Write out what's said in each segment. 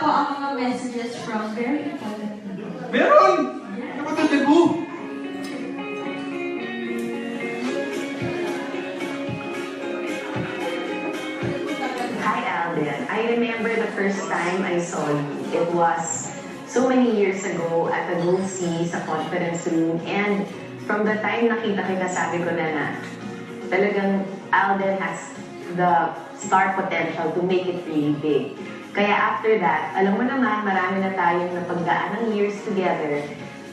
po ang mga messages from very important people. Meron! Kapatid mo! Hi Alden. I remember the first time I saw you. It was so many years ago at the Gold Sea sa conference room, and from the time nakita kita, sabi ko na talagang Alden has the star potential to make it really big. Kaya after that, alam mo naman, marami na tayong napagdaan ng years together,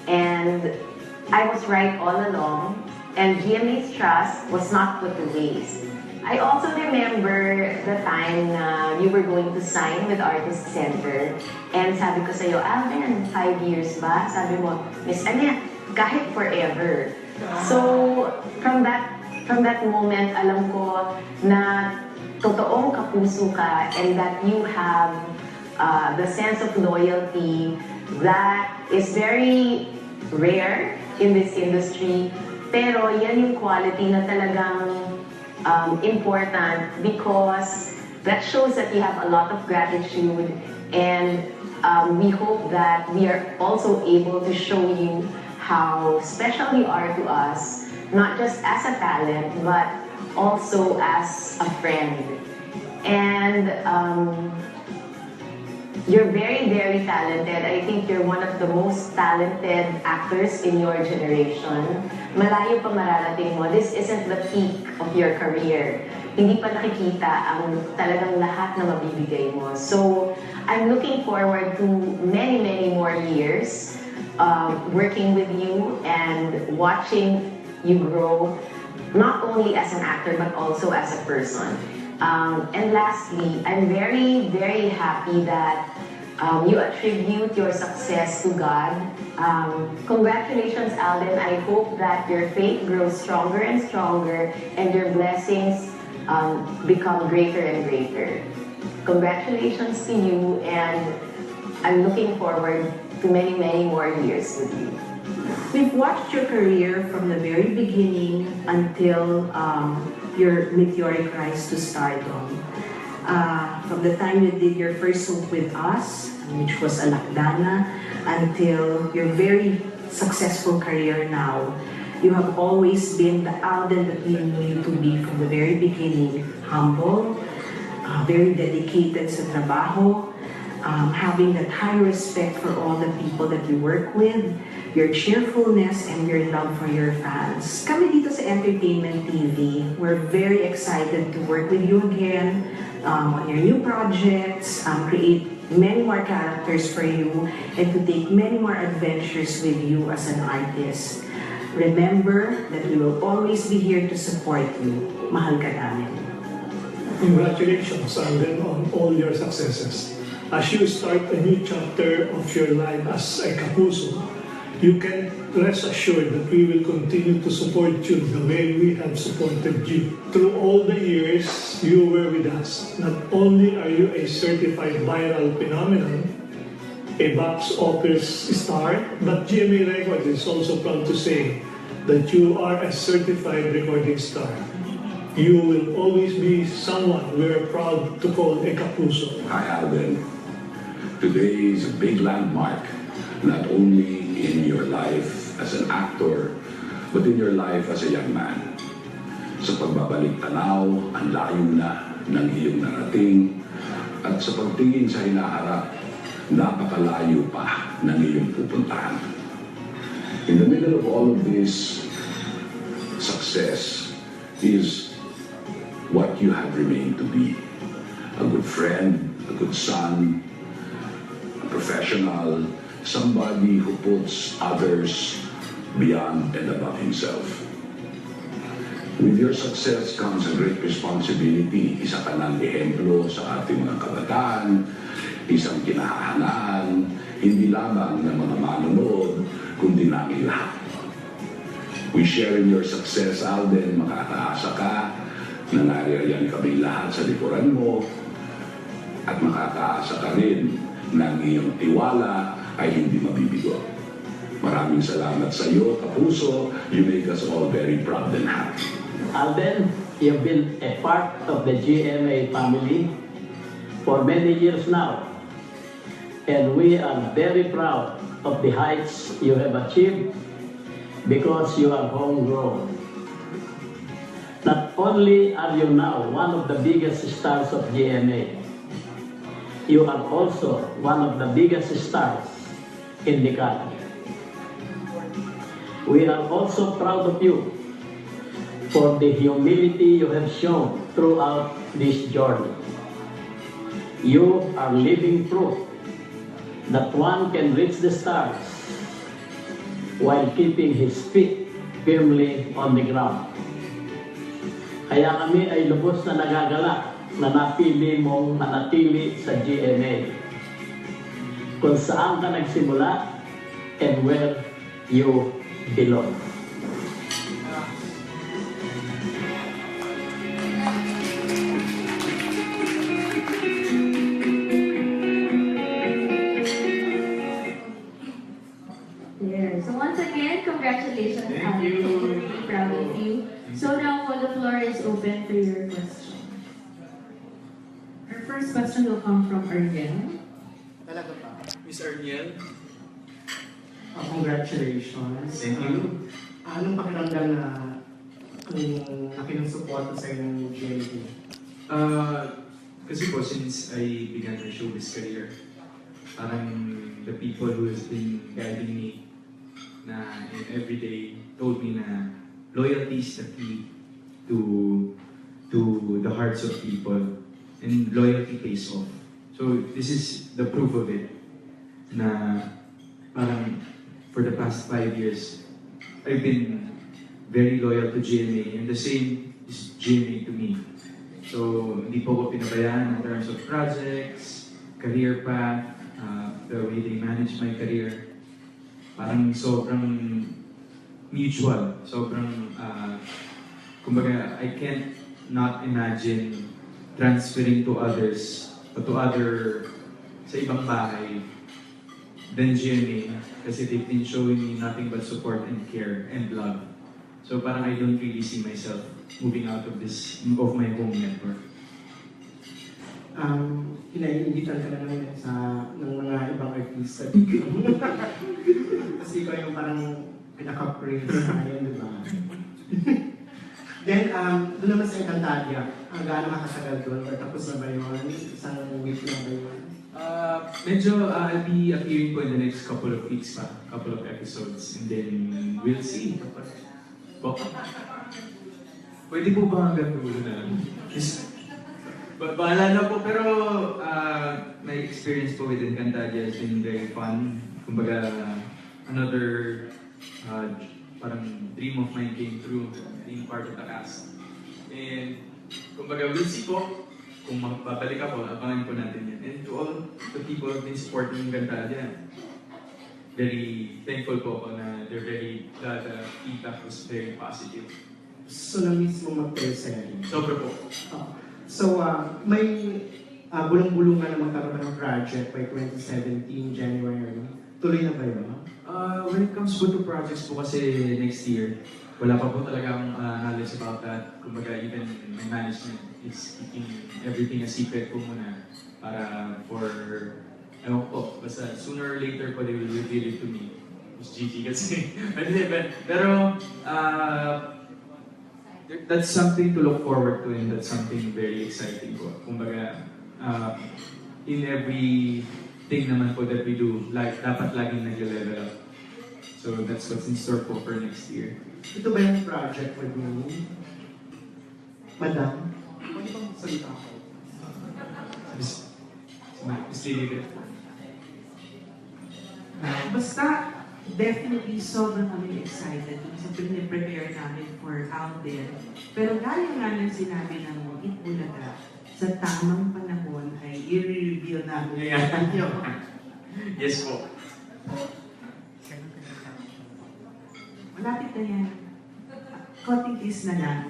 and I was right all along, and GMA's trust was not put to waste. I also remember the time na you were going to sign with Artist Center, and sabi ko sa'yo, Alden, 5 years ba? Sabi mo, Miss Annette, kahit forever. So, from that moment, alam ko na totoong kapuso ka, and that you have the sense of loyalty that is very rare in this industry. Pero yan yung quality na talagang important, because that shows that you have a lot of gratitude, and we hope that we are also able to show you how special you are to us, not just as a talent, but also as a friend. And you're very, very talented. I think you're one of the most talented actors in your generation. Malayo pa mararating mo. This isn't the peak of your career. Hindi pa nakikita ang talagang lahat na mabibigay mo. So, I'm looking forward to many, many more years working with you and watching you grow, not only as an actor, but also as a person. And lastly, I'm very, very happy that you attribute your success to God. Congratulations, Alden. I hope that your faith grows stronger and stronger, and your blessings become greater and greater. Congratulations to you, and I'm looking forward to many, many more years with you. We've watched your career from the very beginning until your meteoric rise to stardom. From the time you did your first soap with us, which was Alakdana, until your very successful career now, you have always been the Alden that we knew you to be from the very beginning. Humble, very dedicated sa trabaho, having that high respect for all the people that you work with, your cheerfulness, and your love for your fans. Kami dito sa Entertainment TV, we're very excited to work with you again on your new projects, create many more characters for you, and to take many more adventures with you as an artist. Remember that we will always be here to support you. Mahal ka namin. Congratulations, Alden, on all your successes. As you start a new chapter of your life as a kapuso, you can rest assured that we will continue to support you the way we have supported you. Through all the years you were with us, not only are you a certified viral phenomenon, a box office star, but GMA Records is also proud to say that you are a certified recording star. You will always be someone we're proud to call a kapuso. Hi Alden. Today is a big landmark, not only in your life as an actor, but in your life as a young man. Sa pagbabalik tanaw, ang layo na ng iyong narating, at sa pagtingin sa hinaharap, napakalayo pa ng iyong pupuntahan. In the middle of all of this, success is what you have remained to be. A good friend, a good son, a professional, somebody who puts others beyond and above himself. With your success comes a great responsibility. Isa ka ng ehemplo sa ating mga kabataan, isang kinahahangaan, hindi lamang ng mga manonood, kundi namin lahat. We share in your success, Alden. Makakaasa ka na naririyan kaming lahat sa likuran mo, at makakaasa ka rin na ang iyong tiwala ay hindi mabibigo. Maraming salamat sa iyo, kapuso. You make us all very proud and happy. Alden, you've been a part of the GMA family for many years now. And we are very proud of the heights you have achieved because you are homegrown. Not only are you now one of the biggest stars of GMA, you are also one of the biggest stars in the country. We are also proud of you for the humility you have shown throughout this journey. You are living proof that one can reach the stars while keeping his feet firmly on the ground. Kaya kami ay lubos na nagagalak na napili mong manatili sa GMA, kung saan ka nagsimula and where you belong. There. So once again, congratulations, Thank you. We're really proud of you. So now the floor is open for your question. Our first question will come from Ariel. Talaga ba? Miss Arniel? Congratulations. Thank you. Anong pakiramdam na kung nakinusuporto sa ng GMA? Kasi po, since I began my showbiz career, parang the people who has been guiding me na every day told me na loyalty is the key to the hearts of people, and loyalty pays off. So this is the proof of it na parang for the past 5 years I've been very loyal to GMA, and the same is GMA to me. So hindi po ko pinabayaan in terms of projects, career path, the way they manage my career. Parang sobrang mutual, sobrang, kumbaga, I can't not imagine transferring to others, or to other, sa ibang bahay, than GMA, kasi they've been showing me nothing but support and care and love. So parang I don't really see myself moving out of my home network. Inaiingitan ka na naman ng mga ibang artista dito. Kasi ikaw yung parang pinaka-praise sa akin, di ba? Then, doon naman sa Encantadia, gaano makatagal doon? Or tapos na ba yun? Isang week na ba yun? Medyo I'll be appearing po in the next couple of weeks pa, couple of episodes, and then we'll see. Pwede po ba hanggang dulo na lang? Bahala na po, pero my experience po with Encantadia has been very fun. Kumbaga, another parang dream of mine came true, being part of the cast. And kumbaga, we'll see po kung babalik ako, abangan po natin yan. And to all the people who've been supporting Encantadia, very thankful po ako na the feedback was very positive. So, na-miss mo mag-teleserye? Sobra po. So, may bulong-bulungan na magkaroon ng project by 2017, January. Tuloy na ba yun? When it comes to projects po kasi next year, wala pa po talagang knowledge about that. Kumbaga, even my management is keeping everything a secret po muna para for, ewan po, basta sooner or later po they will reveal it to me. It's Gigi kasi. Pero, that's something to look forward to, and that's something very exciting po. Kumbaga, in everything naman po that we do, like, dapat laging nag-level up. So that's what's in store po for next year. Ito ba yung project with me? Madam? Pwede bang salita ako? Miss Lily. Basta, definitely sobrang kami excited sa prepare namin for out there. Pero gaya nga ng sinabi ng Itbulaga, sa tamang panahon ay i-reveal namin sa inyo. Yes po. Malapit na yan. Konting kiss na lang.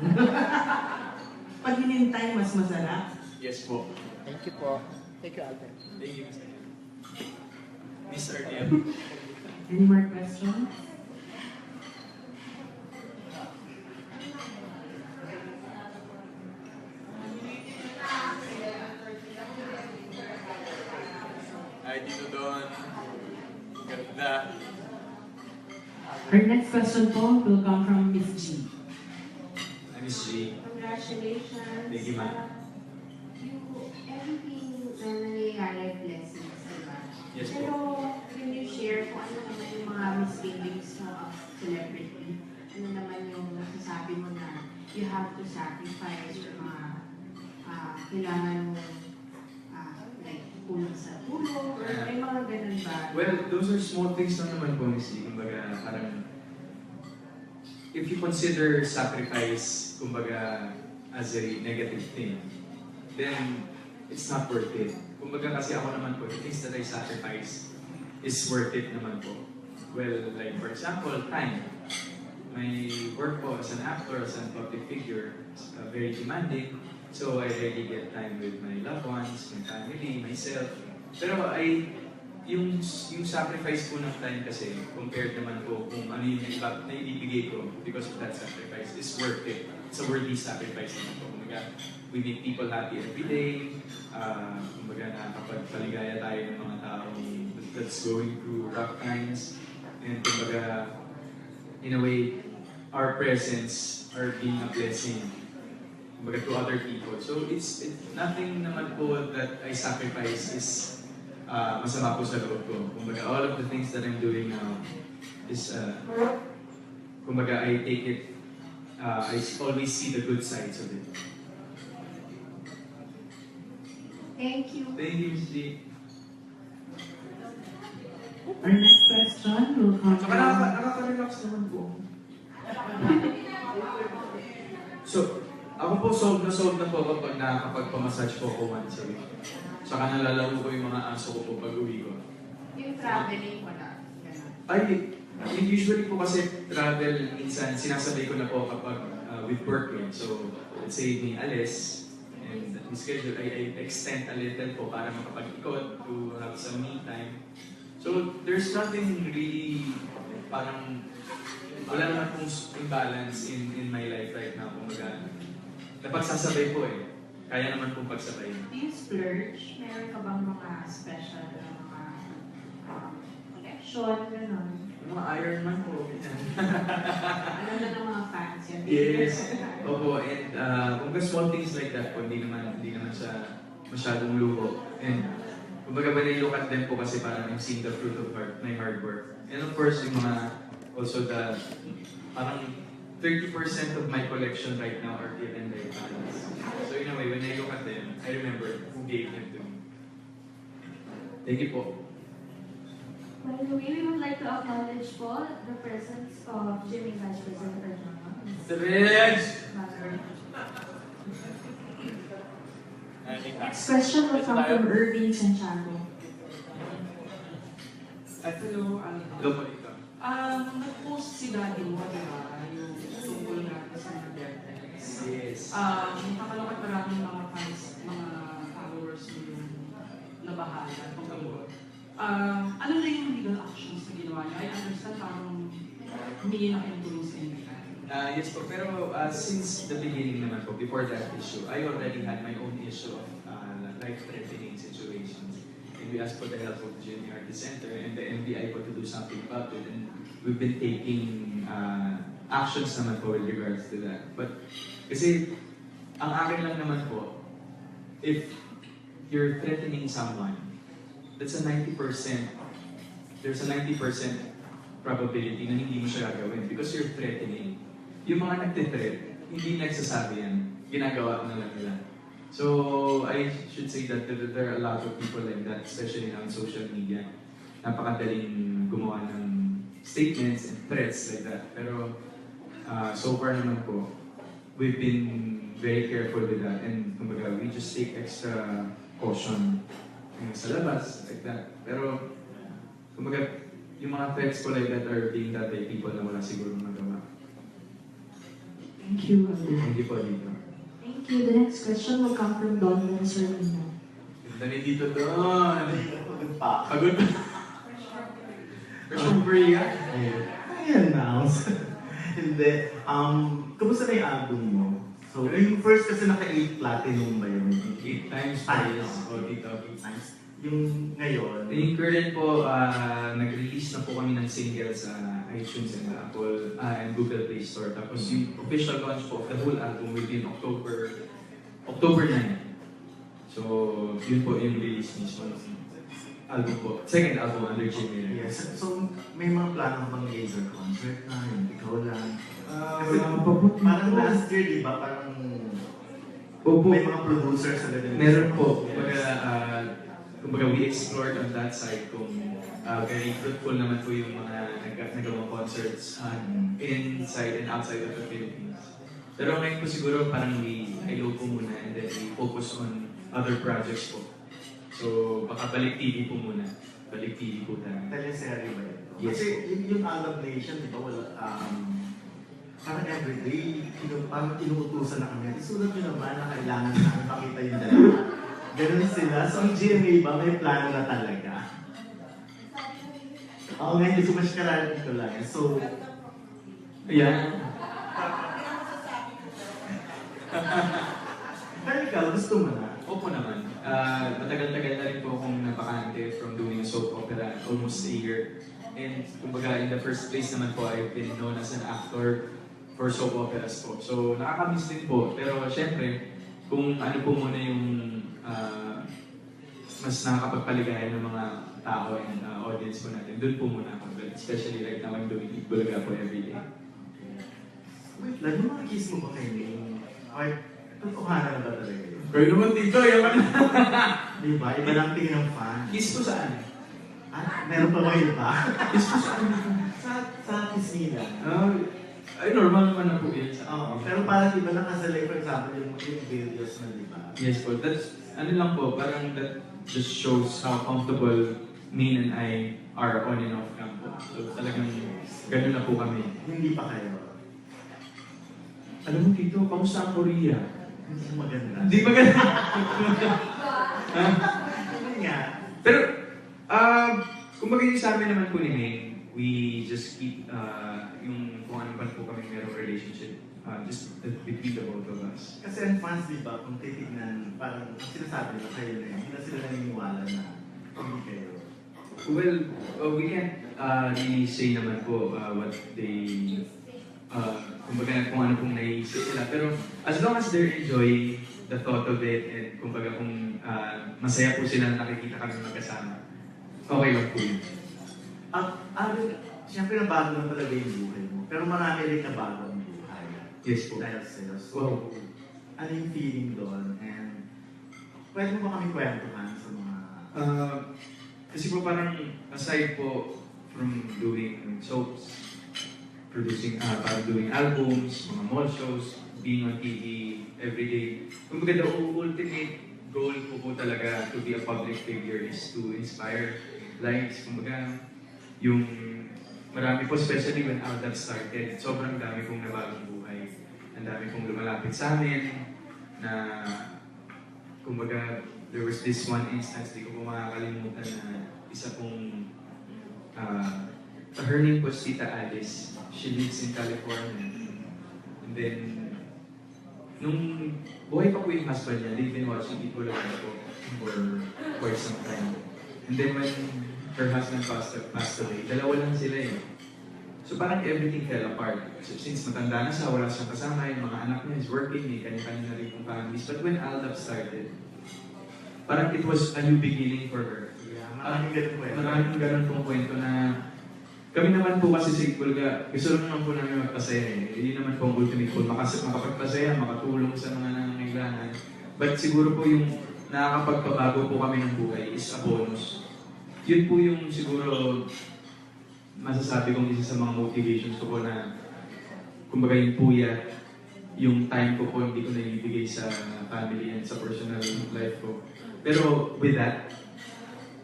Pag hinintay, mas masarap. Yes po. Thank you po. Thank you, Alden. Thank you, Miss Arniel. Any more questions? Hi, Tito Don. Ganda. Our next question po will come from Miss G. I'm Miss G. Congratulations. Thank you, ma'am. Everything na nangyayari blessings, diba? Yes po. Pero, can you share kung ano naman yung mga misgivings mo as celebrity? Ano naman yung nasasabi mo na you have to sacrifice yung mga kailangan mo like kulang sa tulong or may mga ganun ba? Well, those are small things lang naman po, Miss Lee. Kumbaga, parang, if you consider sacrifice, kumbaga, as a negative thing, then it's not worth it. Kumbaga kasi ako naman po, the things that I sacrifice is worth it naman po. Well, like for example, time. My work po as an actor, as a public figure, is very demanding. So I rarely get time with my loved ones, my family, myself. Pero yung sacrifice po ng time kasi, compared naman po kung ano yung naibibigay ko because of that sacrifice, is worth it. It's a worthy sacrifice naman po. Kumbaga, we make people happy every day. Kumbaga, nakakapagpaligaya tayo ng mga taong that's going through rough times. And kumbaga, in a way, our presence are being a blessing kumbaga, to other people. So it's nothing naman po that I sacrifice is masama po sa loob ko. Kumbaga, all of the things that I'm doing now is, kumbaga, I take it, I always see the good sides of it. Thank you. Thank you, Ms. Lee. Our next question will come Saka from... nakaka-relax naman po. So, ako po solve na po kapag nakakapagpamassage po ako once a week. Saka nalalaro ko yung mga aso ko po pag uwi ko. Yung traveling, wala. Ganun. Ay, usually po kasi travel, minsan sinasabay ko na po kapag with work eh. So, let's say may alis, and the schedule, I extend a little po para makapag-ikot to have some me time. So, there's nothing really, parang, wala naman pong imbalance in my life right now. Kumbaga, napagsasabay po eh. Kaya naman pong pagsabay. Do you splurge? Meron ka bang mga special na mga collection, gano'n? Mga Iron Man po. Alam na ng mga fans yan. Yes. Opo, and kung small things like that po, hindi naman siya masyadong luho. And kumbaga when I look at them po kasi parang I'm seeing the fruit of my hard work. And of course, yung mga, also the, parang 30% of my collection right now are given by fans. So in a way, when I look at them, I remember who gave them to me. Thank you po. By the way, we would like to acknowledge po the presence of Jimmy Vice President Rajama. The Reg! Next question will come from Irving Santiago. Hello, Hello po dito. nag-post si Daddy mo, di ba? Yung tungkol natin sa mga death. Yes. Nakalakot maraming mga fans, mga followers mo yung nabahala. Ano na yung legal actions na ginawa niya? I understand parang humingi na kayong tulong sa inyo. Yes po, pero since the beginning naman po, before that issue, I already had my own issue of life-threatening situations. And we asked for the help of the GMA Artist Center and the NBI po to do something about it. And we've been taking actions naman po with regards to that. But kasi, ang akin lang naman po, if you're threatening someone, that's a 90%, there's a 90% probability na hindi mo siya gagawin because you're threatening. Yung mga nagtithreat, hindi nagsasabi yan, ginagawa na lang nila. So, I should say that there are a lot of people like that, especially on social media. Napakadaling gumawa ng statements and threats like that. Pero, so far naman po, we've been very careful with that and kumbaga, we just take extra caution sa labas, like that. Pero, kumbaga, yung mga threats ko like that are being done by people na wala siguro magawa. Thank you, Alden. Hindi po dito. Thank you. The next question will come from Don Sormino. Ganda ni dito doon. Pagod pa. First Bria. Ayan na. Hindi. Kamusta na yung album mo? So, yung first kasi naka-8 platinum ba yun? 8 times pa yes. O dito. 8 times. Yung ngayon, Yung current po, nag-release na po kami ng single sa iTunes and Apple and Google Play Store. Tapos yung official launch po of the whole album will be in October 9. So, yun po yung release mismo ng album po. Second album under Jimmy. yes. So, may mga plano bang laser concert na, yung ikaw lang? Kasi Wala pa po. parang last year, di ba? Parang Opo. may mga producers agad na Meron po. Kumbaga, we explored on that side kung very fruitful naman po yung mga nagawang concerts inside and outside of the Philippines. Pero ngayon po siguro parang we IO po muna and then we focus on other projects po. So, baka balik TV po muna. Balik TV po tayo. teleserye ba ito? Yes. Kasi yung Alam Nation, di ba, wala, parang everyday, parang inuutusan na kami. Isulat nyo naman na kailangan namin pakita yung dalawa. Ganun sila. So, ang GMA ba, may plano na talaga? Oo, ngayon, gusto ko siya karaan ko lang. So, Ayan. pero ikaw, gusto mo na? Opo naman. Matagal-tagal na rin po akong napakante from doing a soap opera, almost a year. And kumbaga, in the first place naman po, I've been known as an actor for soap operas po. So, nakakamiss din po. Pero syempre, kung ano po muna yung mas nakakapagpaligaya ng mga tao and audience po natin, doon po muna ako. Especially right now, I'm doing Bulaga po every day. Wait lang, yung mga kiss mo ba kay Ming? Okay, totohanan na ba talaga yun? Pero naman dito, yaman na. Diba? Iba lang tingin ng fan. Kiss ko saan? Meron pa ba iba? Kiss ko saan? sa kiss nila. Ay, normal naman na po yun. Oo, pero parang iba lang kasi like, for example, yung videos na, di ba? Yes po, that's, ano lang po, parang that just shows how comfortable Min and I are on and off cam po. So talagang ganun na po kami. Hindi pa kayo. Alam mo dito, kamusta ang Korea? Hindi maganda. Hindi maganda. Hindi nga. Pero, kumbaga yung sa amin naman po ni Min, we just keep yung kung ano pa po kami merong relationship. Just between the both of us. Kasi ang fans, di ba, kung titignan, parang sinasabi na kayo na yun, hindi na sila naniniwala na hindi kayo. Well, we can't really say naman po what they, kumbaga kung ano pong naiisip nila. Pero as long as they're enjoying the thought of it and kumbaga kung masaya po sila na nakikita kami magkasama, okay lang po yun. Siyempre nabago lang talaga yung buhay mo, pero marami rin nabago ang buhay. Yes po. Dahil sa'yo. So, Wow. ano yung feeling doon? And pwede mo ba kami kwentuhan sa mga... Kasi po parang aside po from doing soaps, producing, parang doing albums, mga mall shows, being on TV every day, kumbaga the ultimate goal po talaga to be a public figure is to inspire lives. Kumbaga, yung marami po, especially when Aldab started, sobrang dami pong nabagong buhay. Ang dami pong lumalapit sa amin na, kumbaga, there was this one instance, di ko po makakalimutan na isa pong, her name was Tita Alice. She lives in California. And then, nung buhay pa po yung husband niya, they've been watching people like po for quite some time. And then when her husband passed away, dalawa lang sila eh. So parang everything fell apart. So since matanda na siya, wala siyang kasama, yung mga anak niya is working, may kanya-kanya na rin pong families. But when Aldab started, parang it was a new beginning for her. Yeah, maraming ganun kwento. Maraming ganun pong kwento na kami naman po kasi si Bulga, gusto naman po namin magpasaya eh. Hindi naman po ang ultimate goal, makapagpasaya, makatulong sa mga nangangailangan. But siguro po yung nakakapagpabago po kami ng buhay is a bonus. Yun po yung siguro masasabi kong isa sa mga motivations ko po na kumbaga yung puya, yung time ko po hindi ko naibigay sa family and sa personal life ko. Pero with that,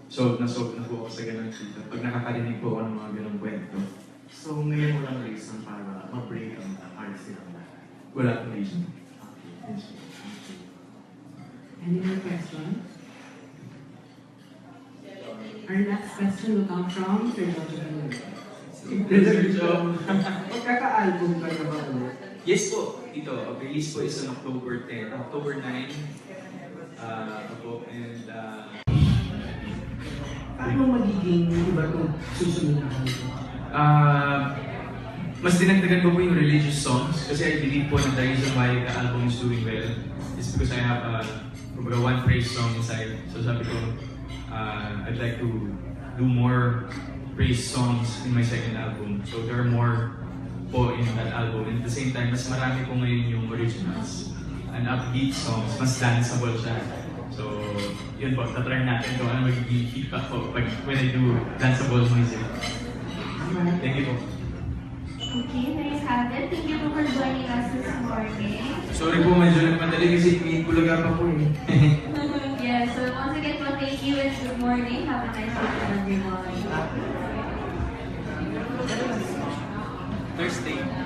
solve na po ako sa ganun dito. Pag nakakarinig po ako ng mga ganung kwento. So ngayon mo lang reason para ma-break ang hearts nila. Wala akong reason. Okay. Yes. Any more questions? Our next question will come from Sir Jojo. Magkaka-album ka na ba ulit? Yes po, ito. Release po is on October 10. October 9. And Paano magiging iba kung susunod na album? Mas dinagdagan ko po yung religious songs kasi I believe po na the reason why the album is doing well is because I have one praise song inside. So sabi ko, I'd like to do more praise songs in my second album. So there are more po in that album. And at the same time, mas marami po ngayon yung originals. And upbeat songs, mas danceable siya. So, yun po, tatry natin kung ano magiging feedback po when I do danceable music. Thank you po. Okay, there you have it. Thank you for joining us this morning. Sorry po, medyo nagmadali kasi may bulaga pa po eh. Yeah, so once again po, thank you and good morning. Have a nice weekend, everyone. Thursday.